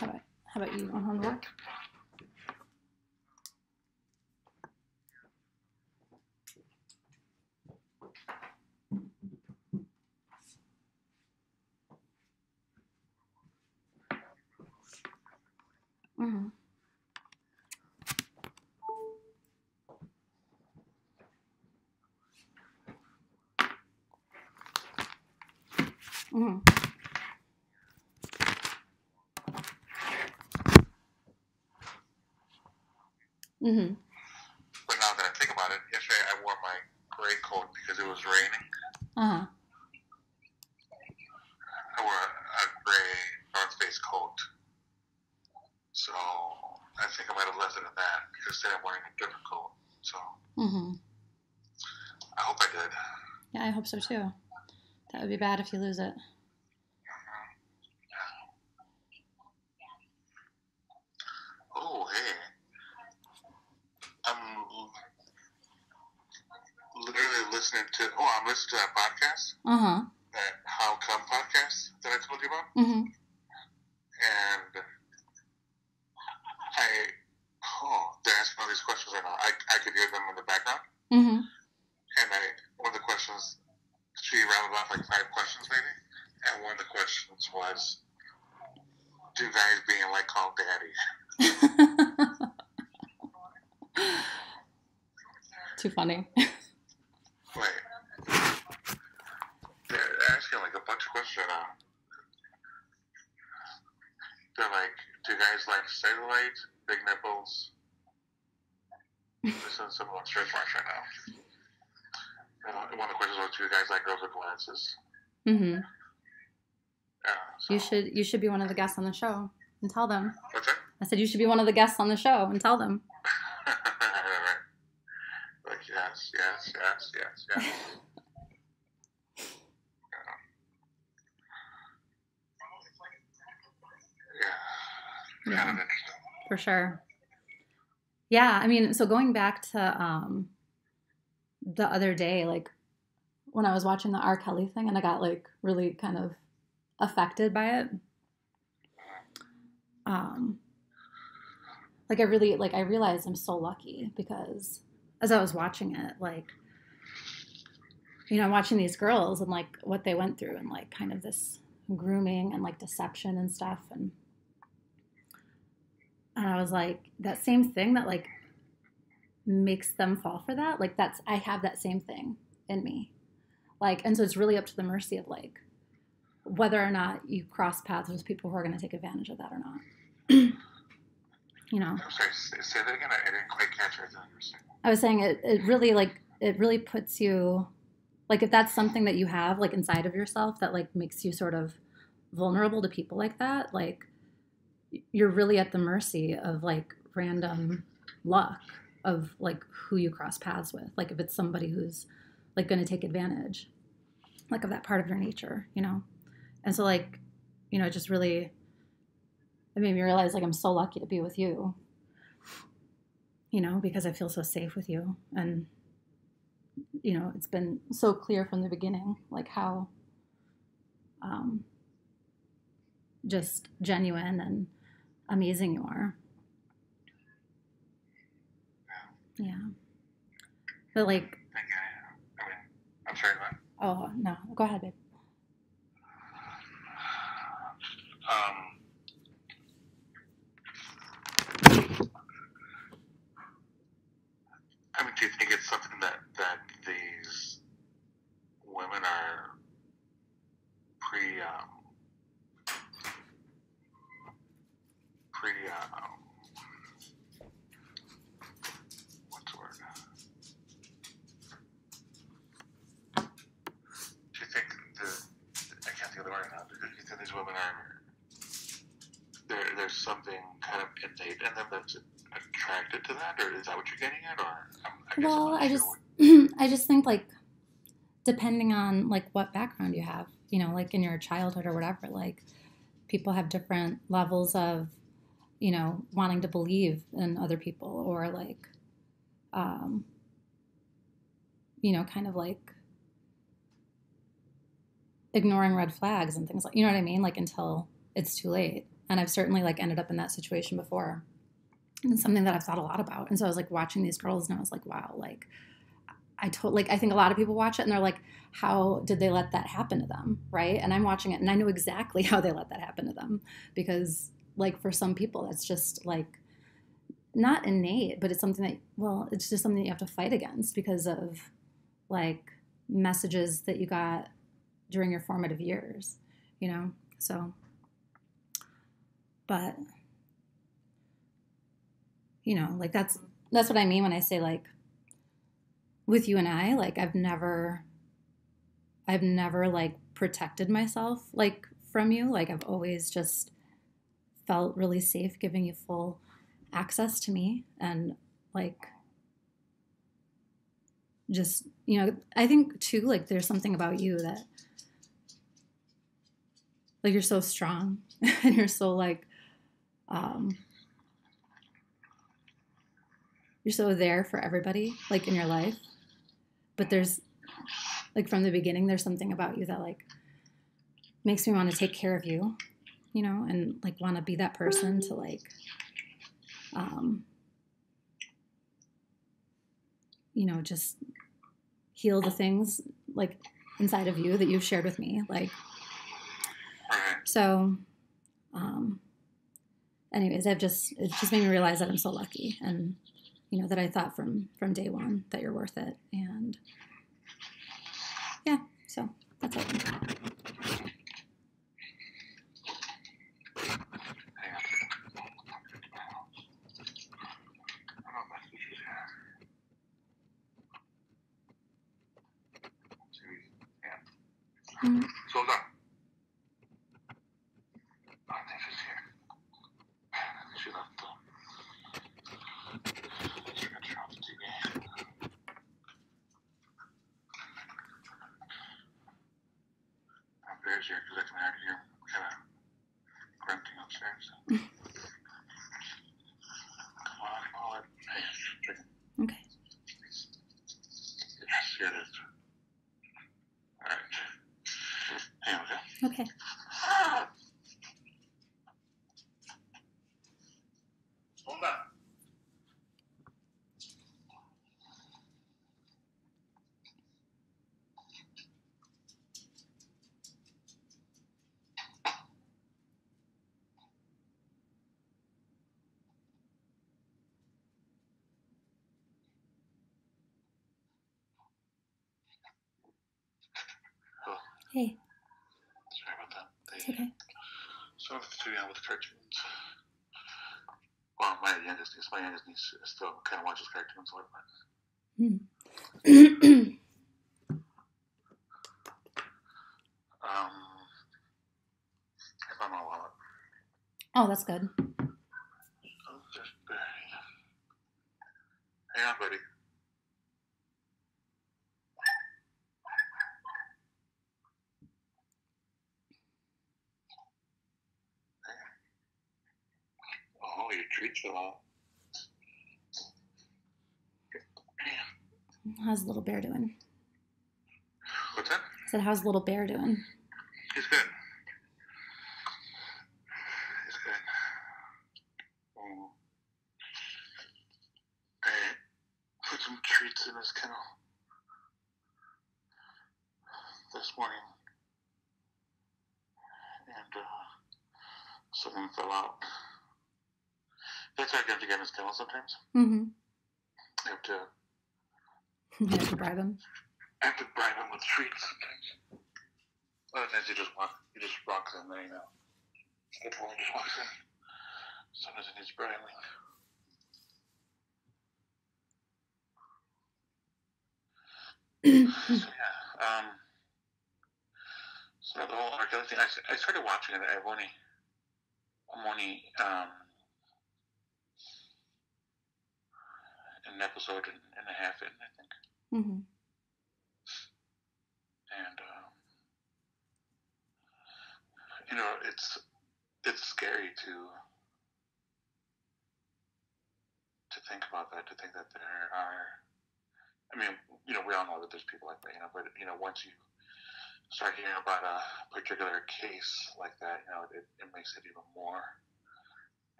How about you on homework? Mm-hmm. Mm-hmm. Mm-hmm. But now that I think about it, yesterday I wore my gray coat because it was raining. Uh-huh. I wore a gray North Face coat. So I think I might have left it at that because today I'm wearing a different coat. So Mm-hmm. I hope I did. Yeah, I hope so too. That would be bad if you lose it. Oh, hey. I'm literally listening to that podcast. Uh-huh. That How Come podcast that I told you about. Mm-hmm. And they're asking all these questions right now. I could hear them in the background. Mm-hmm. And one of the questions, she rattled off like 5 questions maybe. And one of the questions was, do guys being like called daddy? Too funny. Like, they're asking like a bunch of questions right now. They're like, do guys like cellulite, big nipples? This is some on stretch marks right now. One of the questions was, do you guys like girls with glances? Mm-hmm. Yeah, so. You should be one of the guests on the show and tell them. What's that? I said you should be one of the guests on the show and tell them. Right. Like, yes. Yeah. Kind of interesting. For sure. Yeah, I mean, so going back to the other day, like when I was watching the R. Kelly thing and I got like really kind of affected by it. Like I realized I'm so lucky because as I was watching it, like, you know, I'm watching these girls and like what they went through and like kind of this grooming and like deception and stuff. And I was like, that same thing that like makes them fall for that. Like I have that same thing in me. Like, and so it's really up to the mercy of like, whether or not you cross paths with people who are going to take advantage of that or not. You know. I'm sorry, say that again. I didn't quite catch everything you were saying. I was saying it really puts you, like if that's something that you have like inside of yourself that like makes you sort of vulnerable to people like that, like you're really at the mercy of like random luck of like who you cross paths with. Like if it's somebody who's like going to take advantage like of that part of your nature, you know? And so like, you know, it just really, it made me realize like I'm so lucky to be with you, you know, because I feel so safe with you. And, you know, it's been so clear from the beginning, like how just genuine and amazing you are. Yeah. But like, I mean, I'm sorry, what? Oh, no. Go ahead, babe. I mean, do you think it's something that these women are what's the word? Do you think I can't think of the word now. Do you think these women there's something kind of innate in them that's attracted to that, or is that what you're getting at? Or I just think like depending on like what background you have, you know, like in your childhood or whatever, like people have different levels of, you know, wanting to believe in other people or like, you know, kind of like ignoring red flags and things like, you know what I mean? Like until it's too late. And I've certainly like ended up in that situation before. And it's something that I've thought a lot about. And so I was like watching these girls and I was like, wow, like I think a lot of people watch it and they're like, how did they let that happen to them? Right. And I'm watching it and I know exactly how they let that happen to them because like for some people, that's just like not innate, but it's something that, well, it's just something that you have to fight against because of like messages that you got during your formative years, you know? So, but, you know, like that's what I mean when I say like with you and I, like I've never like protected myself like from you. Like I've always just felt really safe giving you full access to me and like just, you know, I think too like there's something about you that like you're so strong and you're so like um you're so there for everybody like in your life. But there's like from the beginning there's something about you that like makes me want to take care of you, you know, and like want to be that person to like um you know, just heal the things like inside of you that you've shared with me. Like, so, um, anyways, it's just made me realize that I'm so lucky and, you know, that I thought from day one that you're worth it. And yeah, so that's all. Mm-hmm. So that. I think she's here. She left the. She got her off the TV. I'm very here because I can already hear kind of grunting upstairs. Come on, call it. Okay. Yes, here it is. All right. Here we go. Okay. Hold on. Hey. Sorry about that. It's okay. So I'm sitting down with the cartoons. Well, my youngest niece still kind of watches cartoons a little bit. I found my wallet. Oh, that's good. Oh, just barely. Hang on, buddy. Oh, your treats fell off. How's little bear doing? What's that? I said, how's little bear doing? He's good. He's good. I put some treats in his kennel this morning, and something fell out. That's how I get to get in his kennel sometimes. Mm-hmm. I have to. You have to bribe him. I have to bribe him with treats sometimes. Other times he just walks in there, you know. He just walks in. Sometimes he needs bribing. So yeah. So the whole R. Kelly thing, I started watching it. I'm only an episode and a half in, I think. Mm-hmm. And you know, it's scary to think about that. To think that there are. I mean, you know, we all know that there's people like that, you know. But you know, once you start hearing about a particular case like that, you know, it makes it even more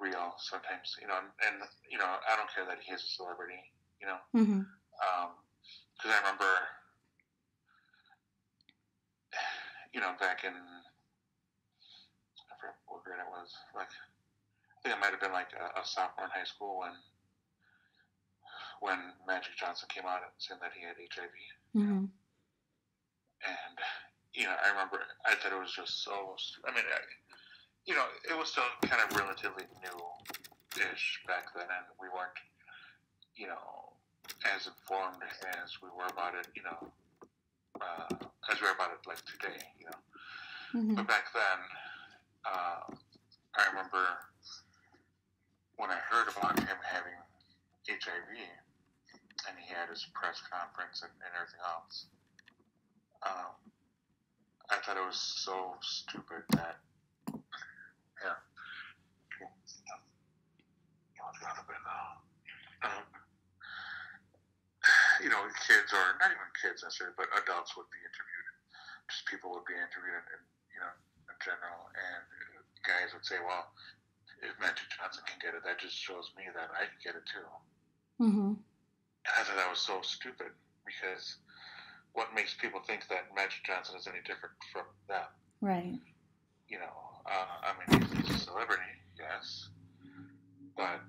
real sometimes, and I don't care that he is a celebrity, Mm-hmm. Because I remember, back in, I forget what grade it was, like, I think it might have been like a sophomore in high school when Magic Johnson came out and saying that he had HIV. Mm-hmm. And, I remember, I thought it was just so, I mean, it was still kind of relatively new-ish back then, and we weren't, as informed as we were about it, as we are about it like today, Mm-hmm. But back then, I remember when I heard about him having HIV, and he had his press conference and everything else. I thought it was so stupid that, yeah. Kids, or not even kids necessarily, but adults would be interviewed. Just people would be interviewed, in general, and guys would say, "Well, if Magic Johnson can get it, that just shows me that I can get it too." Mm-hmm. And I thought that was so stupid, because what makes people think that Magic Johnson is any different from them? Right. I mean, he's a celebrity, yes, but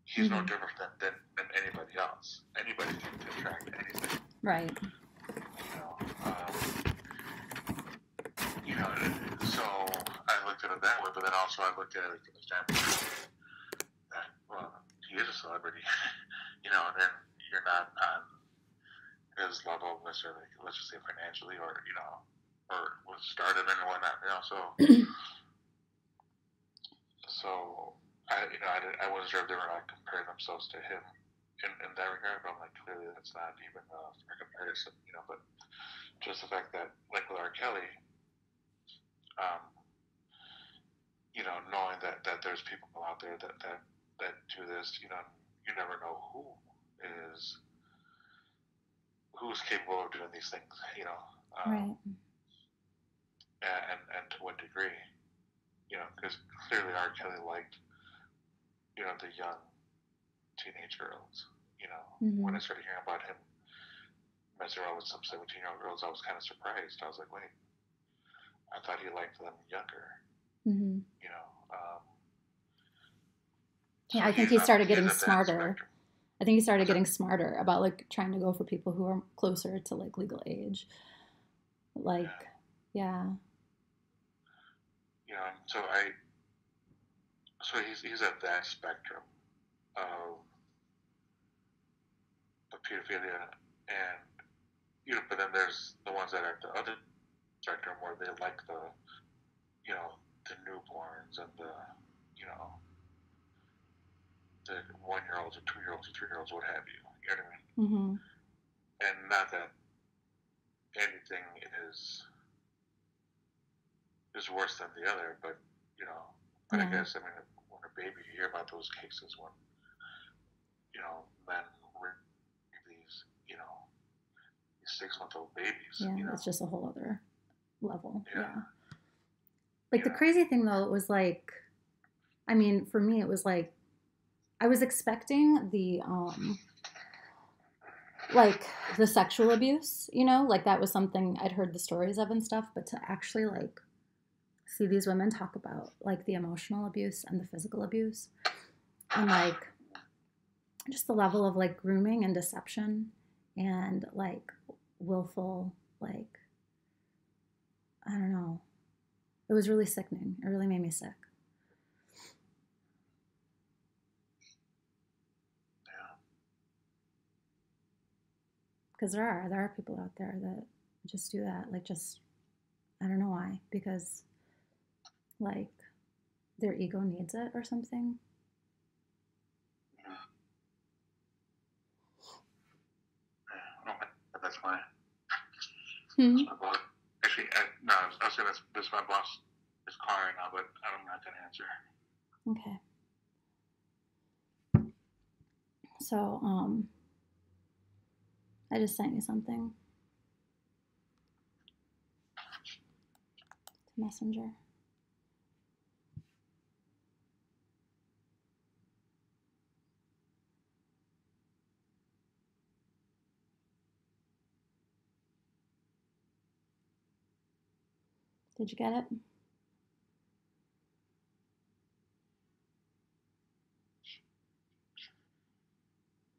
he's mm-hmm. no different than anybody else. Anybody can contract anything. Right. So I looked at it that way, but then also I looked at it from the standpoint that, well, he is a celebrity, and then you're not on his level necessarily, let's just say financially, or was started and whatnot, so I wasn't sure if they were like comparing themselves to him in that regard, but I'm like, clearly that's not even a comparison, but just the fact that, like with R. Kelly, knowing that there's people out there that do this, you never know who's capable of doing these things, right. and to what degree, because clearly R. Kelly liked, the young teenage girls, Mm-hmm. when I started hearing about him messing around with some 17-year-old girls, I was kind of surprised. I was like, wait, I thought he liked them younger, Mm-hmm. So yeah, I think he started getting smarter. I think he started getting smarter about like trying to go for people who are closer to like legal age. Like, yeah. So he's at that spectrum of pedophilia, and but then there's the ones that are at the other spectrum where they like the the newborns and the 1-year-olds or 2-year-olds or 3-year-olds, what have you. You know what I mean? Mm-hmm. And not that anything is worse than the other, but I guess, I mean, when a baby, you hear about those cases when men rape these 6-month-old babies. Yeah, it's just a whole other level. Yeah. Like the crazy thing though, it was like, I mean, for me, it was like, I was expecting the like the sexual abuse, like that was something I'd heard the stories of and stuff, but to actually like see these women talk about like the emotional abuse and the physical abuse and like just the level of like grooming and deception and like willful, like, I don't know. It was really sickening. It really made me sick. Because there are people out there that just do that. Like, just, I don't know why. Because, like, their ego needs it or something. That's my, Hmm. that's my boss. Actually, no, I was saying this is my boss is calling right now, but I'm not going to answer. Okay. So, I just sent you something to Messenger. Did you get it?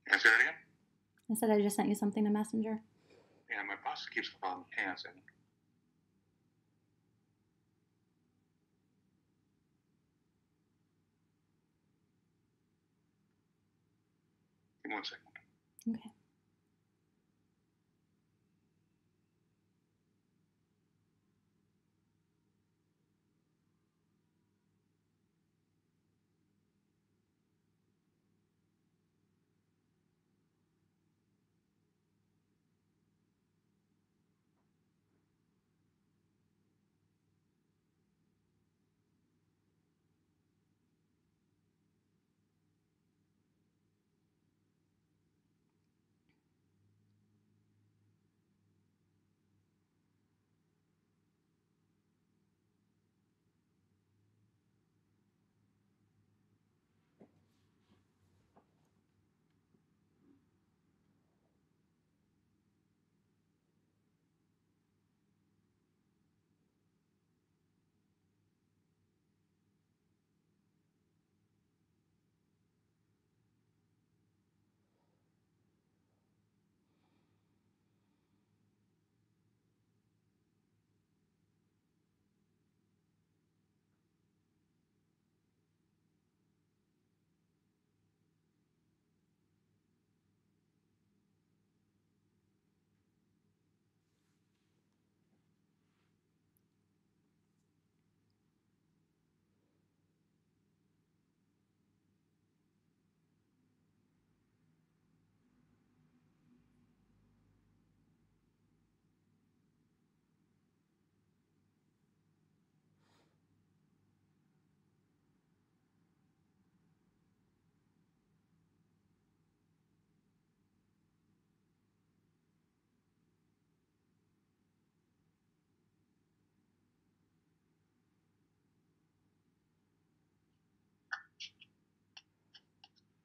Can I say that again? I said I just sent you something to Messenger. Yeah, my boss keeps calling me. Hang on a second. Give me 1 second. Okay.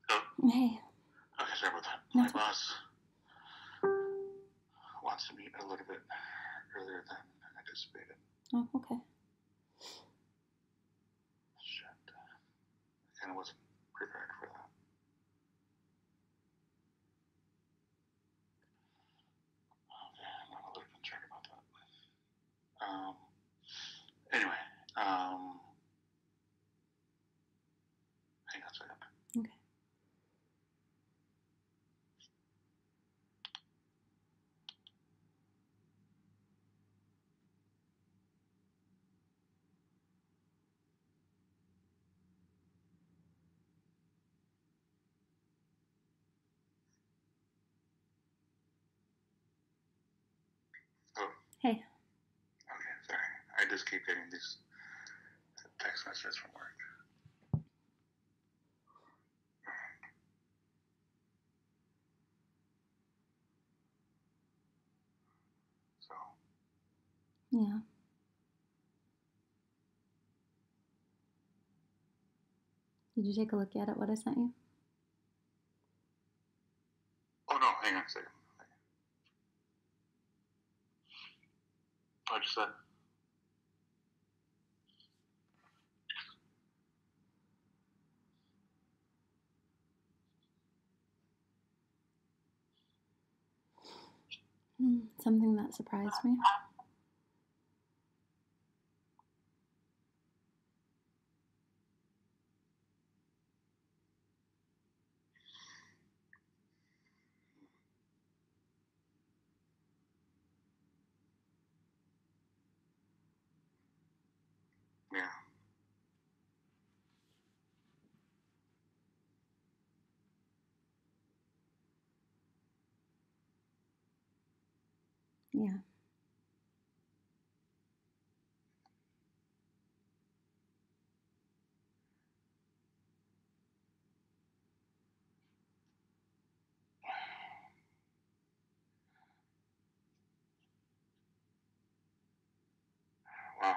Oh. Hey. Okay, sorry about that. No. My boss wants to meet a little bit earlier than anticipated. Oh, okay. Shit. I kind of wasn't prepared for that. Okay, I'm not a little concerned about that. Anyway, hang on a second. Okay. Oh. Hey. Okay, sorry. I just keep getting these text messages from work. So. Yeah. Did you take a look at it, what I sent you? Oh, no, hang on a second. I just said. Something that surprised me. Yeah. Yeah. Wow.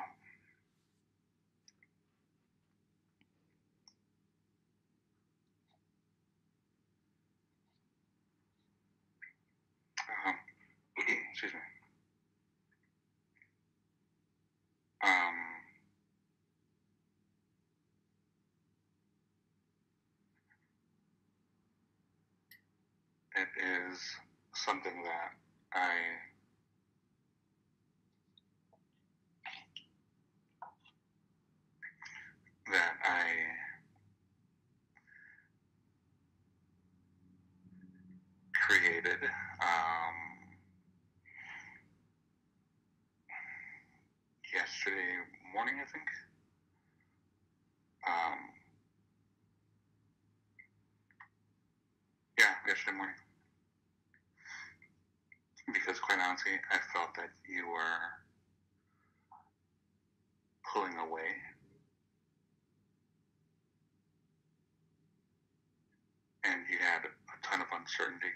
Excuse me. it is something that I created yesterday morning, I think. Yesterday morning. Because quite honestly, I felt that you were pulling away. And you had a ton of uncertainty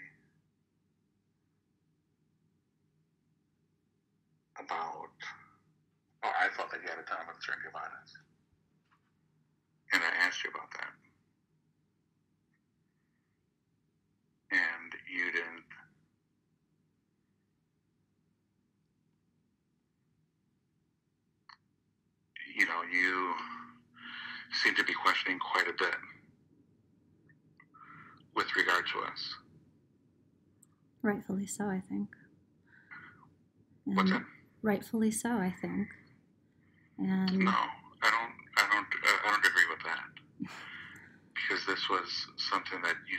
about, I felt that you had a ton of uncertainty about it. And I asked you about that. And you didn't. You seem to be questioning quite a bit with regard to us. Rightfully so, I think. And what's that? Rightfully so, I think. And no, I don't agree with that. Because this was something that you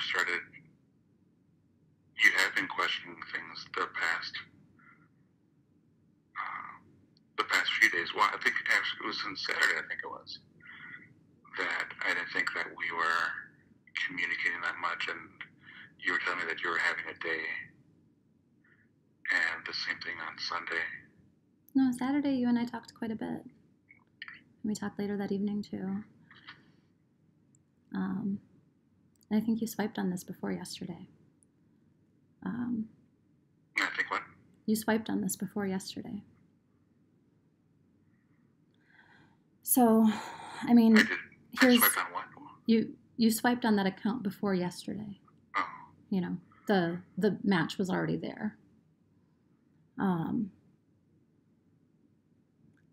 have been questioning things the past few days. Well, I think actually it was on Saturday, I think it was, that I didn't think that we were communicating that much, and you were telling me that you were having a day, and the same thing on Sunday. No, Saturday you and I talked quite a bit. And we talked later that evening too. And I think you swiped on this before yesterday. I think what? You swiped on this before yesterday. So, I mean, I swiped on what? You swiped on that account before yesterday. Oh. The match was already there.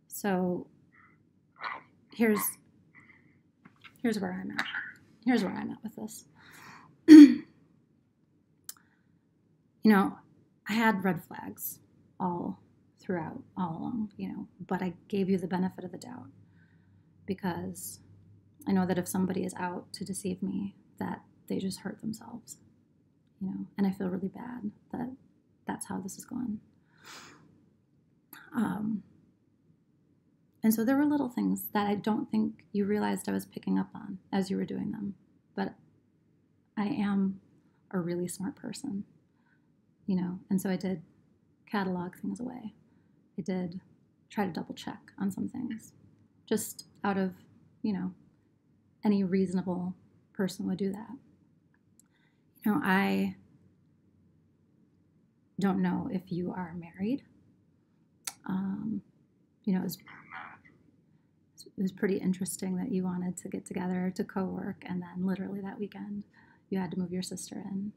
So here's where I'm at. Here's where I'm at with this. I had red flags all along, but I gave you the benefit of the doubt because I know that if somebody is out to deceive me, that they just hurt themselves, and I feel really bad that that's how this is going. And so there were little things that I don't think you realized I was picking up on as you were doing them, but I am a really smart person, and so I did catalog things away. I did try to double check on some things, just out of, any reasonable person would do that. I don't know if you are married. It was pretty interesting that you wanted to get together to co-work, and then literally that weekend you had to move your sister in.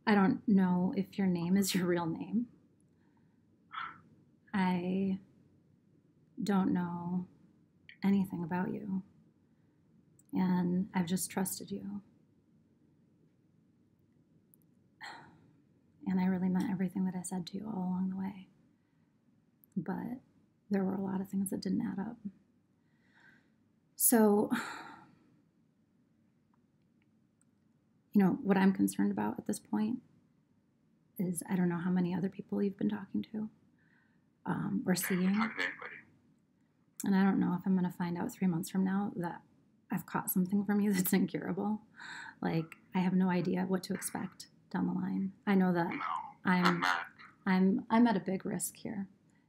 I don't know if your name is your real name. I don't know anything about you, and I've just trusted you. And I really meant everything that I said to you all along the way. But there were a lot of things that didn't add up. So, what I'm concerned about at this point is I don't know how many other people you've been talking to or seeing. And I don't know if I'm going to find out 3 months from now that I've caught something from you that's incurable. Like, I have no idea what to expect down the line. I know that I'm at a big risk here.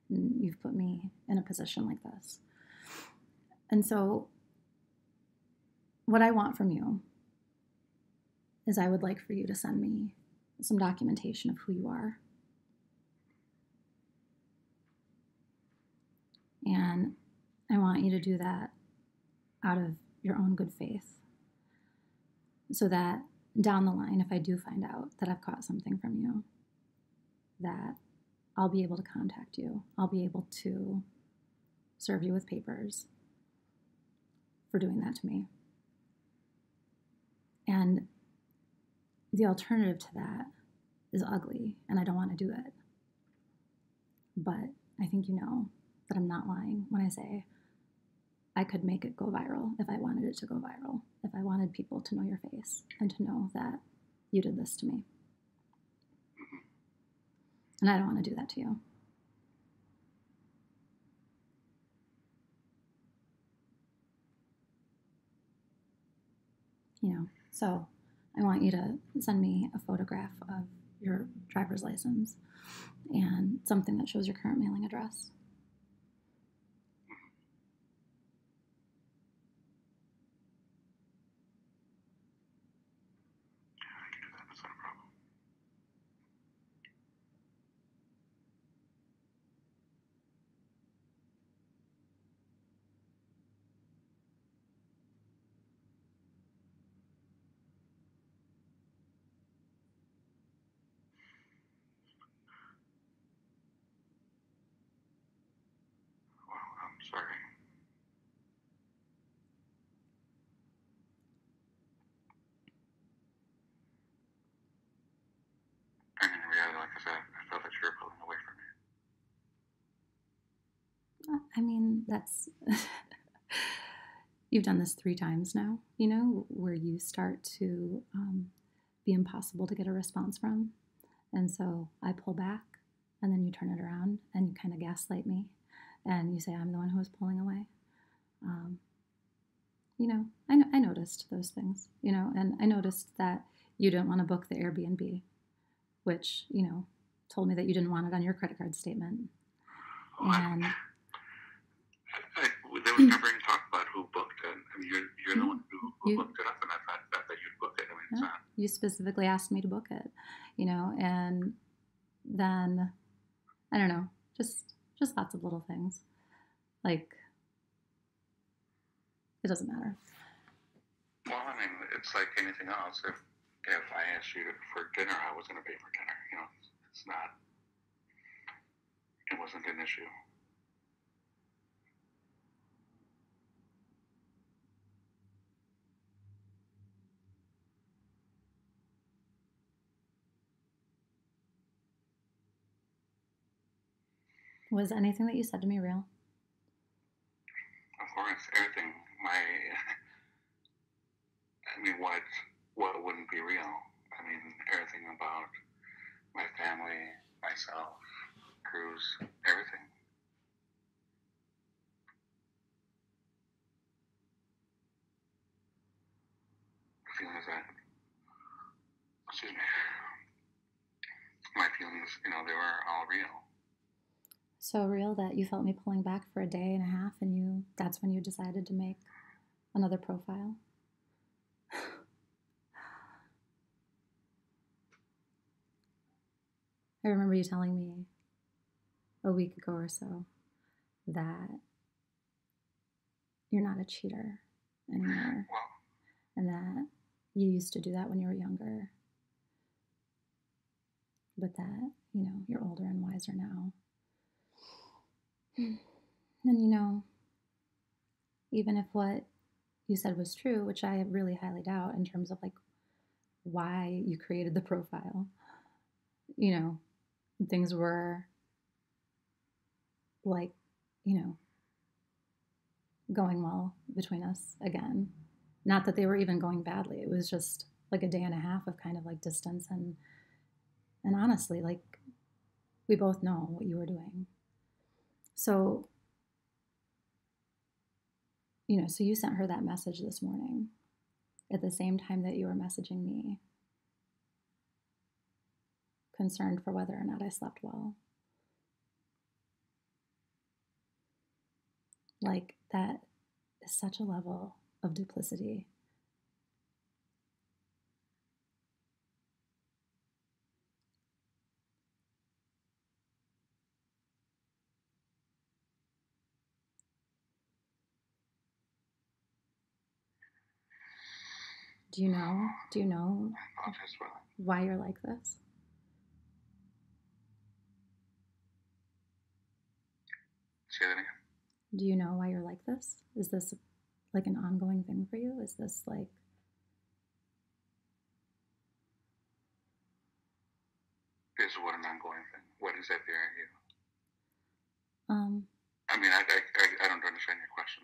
And you've put me in a position like this. And so what I want from you is I would like for you to send me some documentation of who you are. And I want you to do that out of your own good faith, so that down the line, if I do find out that I've caught something from you, that I'll be able to contact you. I'll be able to serve you with papers for doing that to me. And the alternative to that is ugly, and I don't want to do it. But I think you know that I'm not lying when I say I could make it go viral if I wanted it to go viral, if I wanted people to know your face and to know that you did this to me. And I don't want to do that to you. You know, so I want you to send me a photograph of your driver's license and something that shows your current mailing address. I'm sorry. And in reality, like I said, I felt that you were pulling away from me. I mean, that's. You've done this 3 times now, you know, where you start to be impossible to get a response from. And so I pull back, and then you turn it around and you kind of gaslight me and you say I'm the one who was pulling away. You know, I noticed those things, you know, and I noticed that you didn't want to book the Airbnb, which, you know, told me that you didn't want it on your credit card statement. And there was never any talk about who booked it. I mean, you're the one who booked it up, and I thought that you'd book it. I mean, it's not. You specifically asked me to book it, you know, and then I don't know, just lots of little things. Like, it doesn't matter. Well, I mean, it's like anything else. If I asked you for dinner, I was going to pay for dinner. You know, it's not. It wasn't an issue. Was anything that you said to me real? Of course, everything. I mean, what wouldn't be real? I mean, everything about my family, myself, Cruz, everything. Feelings that, excuse me, my feelings, you know, they were all real. So real that you felt me pulling back for a day and a half, and that's when you decided to make another profile? I remember you telling me a week ago or so that you're not a cheater anymore, and that you used to do that when you were younger, but that, you know, you're older and wiser now. And, you know, even if what you said was true, which I really highly doubt in terms of like why you created the profile, you know, things were like, you know, going well between us again. Not that they were even going badly. It was just like a day and a half of kind of like distance, and honestly, like, we both know what you were doing. So, you know, so you sent her that message this morning at the same time that you were messaging me, concerned for whether or not I slept well. Like, that is such a level of duplicity. Do you know why you're like this? Say that again. Do you know why you're like this? Is this like an ongoing thing for you? Is this like does that bear in you? Um, I mean, I don't understand your question.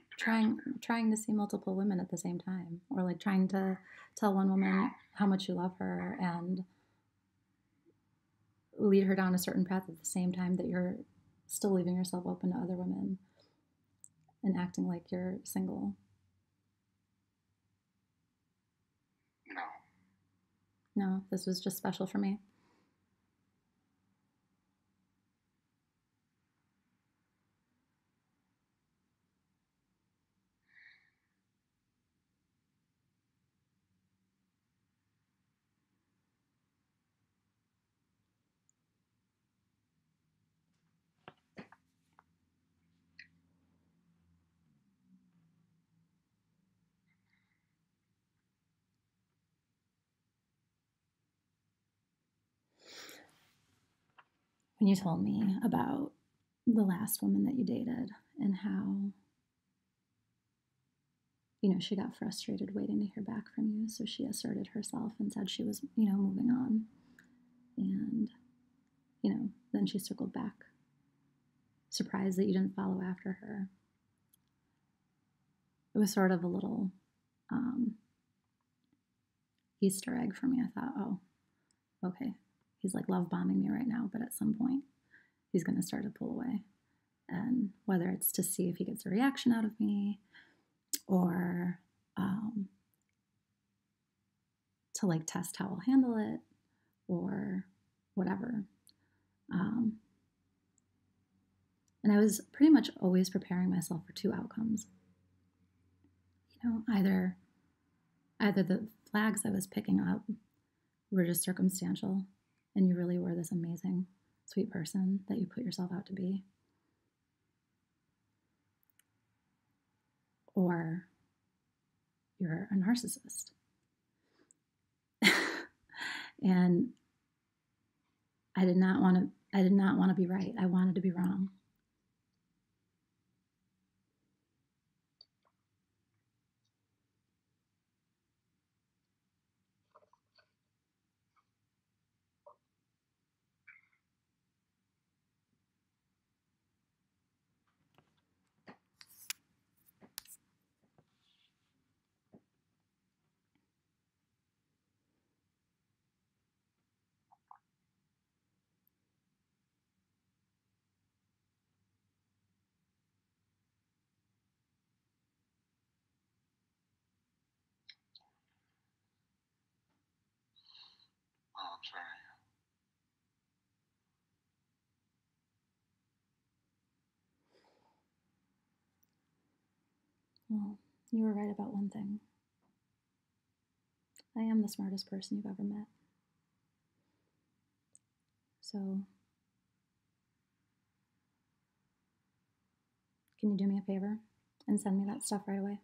trying to see multiple women at the same time, or like trying to tell one woman how much you love her and lead her down a certain path at the same time that you're still leaving yourself open to other women and acting like you're single. No, this was just special for me. When you told me about the last woman that you dated and how, she got frustrated waiting to hear back from you, so she asserted herself and said she was, moving on. And, then she circled back, surprised that you didn't follow after her. It was sort of a little Easter egg for me. I thought, oh, okay, he's like love bombing me right now, but at some point he's going to start to pull away. And whether it's to see if he gets a reaction out of me or to like test how I'll handle it or whatever. And I was pretty much always preparing myself for two outcomes. Either the flags I was picking up were just circumstantial and you really were this amazing, sweet person that you put yourself out to be. Or you're a narcissist. And I did not want to be right. I wanted to be wrong. Oh, I'm sorry. Well, you were right about one thing. I am the smartest person you've ever met. So, can you do me a favor and send me that stuff right away?